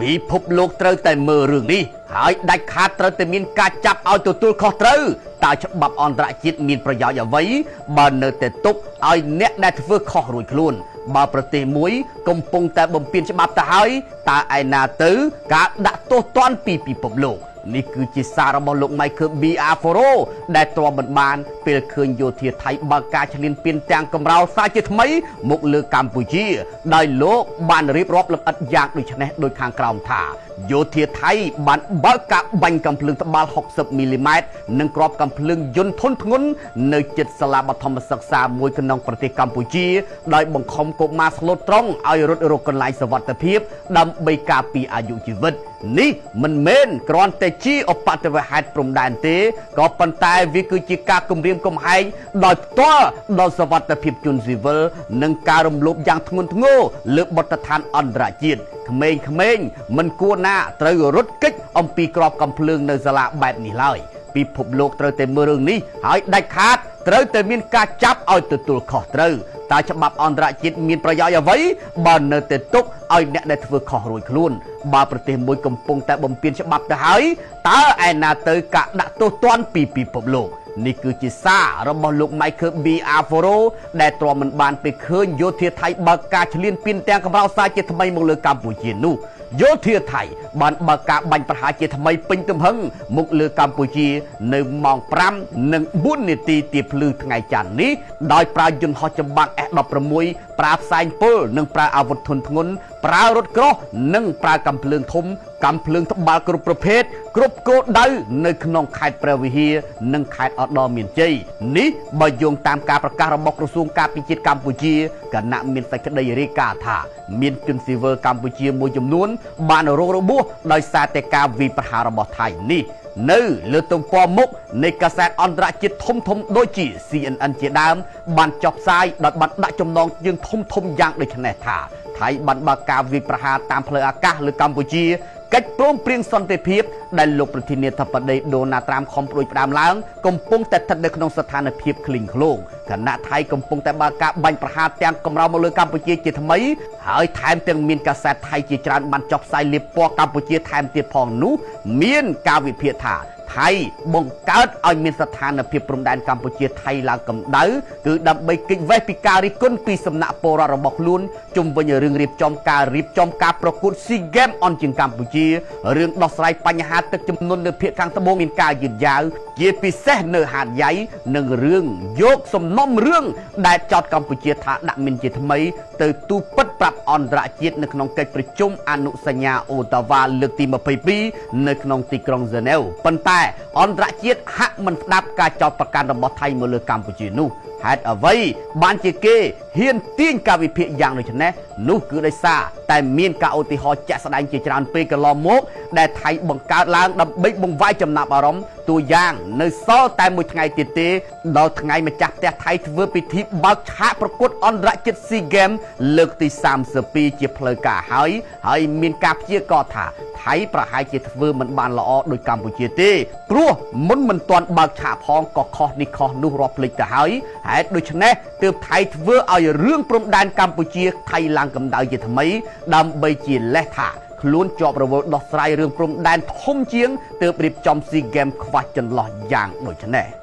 ពិភពលោកត្រូវតែមើលរឿងនេះហើយដាច់ខាតត្រូវតែមានការចាប់ឲ្យទទួលខុសត្រូវតើច្បាប់អន្តរជាតិមានប្រយោជន៍អ្វីបើនៅតែទុកឲ្យអ្នកដែលធ្វើខុសរួចខ្លួនបើប្រទេសមួយកំពុងតែបំពានច្បាប់ទៅហើយតើឯណាទៅការដាក់ទោសទណ្ឌពីពិភពលោកនេះគឺជាសាររបស់លោក Michael B. Aforo ដែលទ្រាំមិនបានពេលឃើញយោធាថៃបើកការឈ្លានពានទាំងកំរោលសារជាថ្មីមកលើកម្ពុជាដោយលោកបានរៀបរាប់លម្អិតយ៉ាងដូចនេះដូចខាងក្រោមថាយោធាថៃបានបើកការបាញ់កាំភ្លើងត្បាល់60មីលីម៉ែត្រនិងគ្រាប់កាំភ្លើងយន្តធុនធ្ងន់នៅជិតសាលាបឋមសិក្សាមួយក្នុងប្រទេសកម្ពុជាដោយបង្ខំកុមារស្លូតត្រង់ឲ្យរត់រកកន្លែងសុវត្ថិភាពដើម្បីការពារអាយុជីវិតនេះមិនមែនគ្រាន់តែជាឧបទ្ទវហេតុព្រំដែនទេក៏ប៉ុន្តែវាគឺជាការគំរាមកំហែងដោយផ្ទាល់ដល់សុវត្ថិភាពជនស៊ីវិលនិងការរំលោភយ៉ាងធ្ងន់ធ្ងរលើបទដ្ឋានអន្តរជាតិក្មេងៗមិនគួរណាត្រូវរត់គេចអំពីក្របកាំភ្លើងនៅសាលាបែបនេះឡើយពិភពលោកត្រូវតែមើលរឿងនេះហើយដាច់ខាតត្រូវតែមានការចាប់ឲ្យទទួលខុសត្រូវតើច្បាប់អន្តរជាតិមានប្រយោជន៍អ្វីបើនៅតែទុកឲ្យអ្នកដែលធ្វើខុសរួចខ្លួនបើប្រទេសមួយកំពុងតែបំពានច្បាប់ទៅហើយតើឯណាទៅការដាក់ទោសទណ្ឌពីពិភពលោកនេះគឺជាសាររបស់លោក Michael B. Aforo ដែលទ្រាំមិនបានពេលឃើញយោធាថៃបើកការឈ្លានពានទាំងកំរោលសារជាថ្មីមកលើកម្ពុជានោះយោធាថៃបានបើកការបាញ់ប្រហារជាថ្មីពេញទំហឹងមកលើកម្ពុជានៅម៉ោង 5:04 នាទីទៀបភ្លឺថ្ងៃច័ន្ទនេះដោយប្រើយន្តហោះចម្បាំង F-16 ប្រើផ្សែងពុលនិងប្រើអាវុធធុនធ្ងន់ប្រើរថក្រោះនិងប្រើកាំភ្លើងធំកាំភ្លើងត្បាល់គ្រប់ប្រភេទគ្រប់គោលដៅនៅក្នុងខេត្តព្រះវិហារនិងខេត្តឧត្តរមានជ័យនេះបើយោងតាមការប្រកាសរបស់ក្រសួងការពារជាតិកម្ពុជាគណៈមានសេចក្តីរាយការណ៍ថាមានជនស៊ីវិលកម្ពុជាមួយចំនួនបានរងរបួសដោយសារតែការវាយប្រហាររបស់ថៃនេះនៅលើទំព័រមុខនៃកាសែតអន្តរជាតិធំដូចជា CNN ជាដើមបានចុះផ្សាយដោយបានដាក់ចំណងជើងធំយ៉ាងដូចនេះថាថៃបានបើកការវាយប្រហារតាមផ្លូវអាកាសលើកម្ពុជាកិច្ចព្រមព្រៀងសន្តិភាពដែលលោកប្រធានាធិបតីដូណាល់ត្រាំខំប្រួយផ្ដាំឡើងកំពុងតែស្ថិតនៅក្នុងស្ថានភាពឃ្លីងឃ្លោងគណៈថៃកំពុងតែបើកការបាញ់ប្រហារទាំងកំរោលមកលើកម្ពុជាជាថ្មីហើយថែមទាំងមានកាសែតថៃជាច្រើនបានចុះផ្សាយលាបពណ៌កម្ពុជាថែមទៀតផងនោះមានការវិភាគថាថៃបង្កើតឲ្យមានស្ថានភាពព្រំដែនកម្ពុជាថៃឡើងកម្ដៅគឺដើម្បីគេចវេះពីការរិះគន់ពីសំណាក់ពលរដ្ឋរបស់ខ្លួនជុំវិញរឿងរៀបចំការប្រកួត SEA Games អន់ជាងកម្ពុជារឿងដោះស្រាយបញ្ហាទឹកជំនន់នៅភាគខាងត្បូងមានការយឺតយ៉ាវជាពិសេសនៅហាតយ៉ៃនិងរឿងយកសំណុំរឿងដែលចោទកម្ពុជាថាដាក់មានជាថ្មីទៅទូពិតប្រាប់អន្តរជាតិនៅក្នុងកិច្ចប្រជុំអនុសញ្ញាអូតាវ៉ាលើកទី22នៅក្នុងទីក្រុងហ្សឺណែវប៉ុន្តែអន្តរជាតិហាក់មិនស្ដាប់ការចោទប្រកាន់របស់ថៃមកលើកម្ពុជានោះហេតុអ្វីបានជាគេហ៊ានទាញការវិភាគយ៉ាងដូចនេះនោះគឺដោយសារតែមានការឧទាហរណ៍ជាក់ស្ដែងជាច្រើនពេលកន្លងមកដែលថៃបង្កើតឡើងដើម្បីបង្វែរចំណាប់អារម្មណ៍តួយ៉ាងនៅសល់តែមួយថ្ងៃទៀតទេដល់ថ្ងៃម្ចាស់ផ្ទះថៃធ្វើពិធីបើកឆាកប្រកួតអន្តរជាតិ SEA Games លើកទី32ជាផ្លូវការហើយមានការព្យាករណ៍ថាថៃប្រហែលជាធ្វើមិនបានល្អដូចកម្ពុជាទេព្រោះមិនទាន់បើកឆាកផងក៏ខុសនេះខុសនោះរាប់ភ្លេចទៅហើយហេតុដូច្នេះទើបថៃធ្វើឲ្យរឿងព្រំដែនកម្ពុជាថៃឡើងកម្ដៅជាថ្មីដើម្បីជាលេសថាខ្លួនជាប់រវល់ដោះស្រាយរឿងព្រំដែនធំជាងទើបរៀបចំ SEA Games ខ្វះចន្លោះយ៉ាងដូចនេះ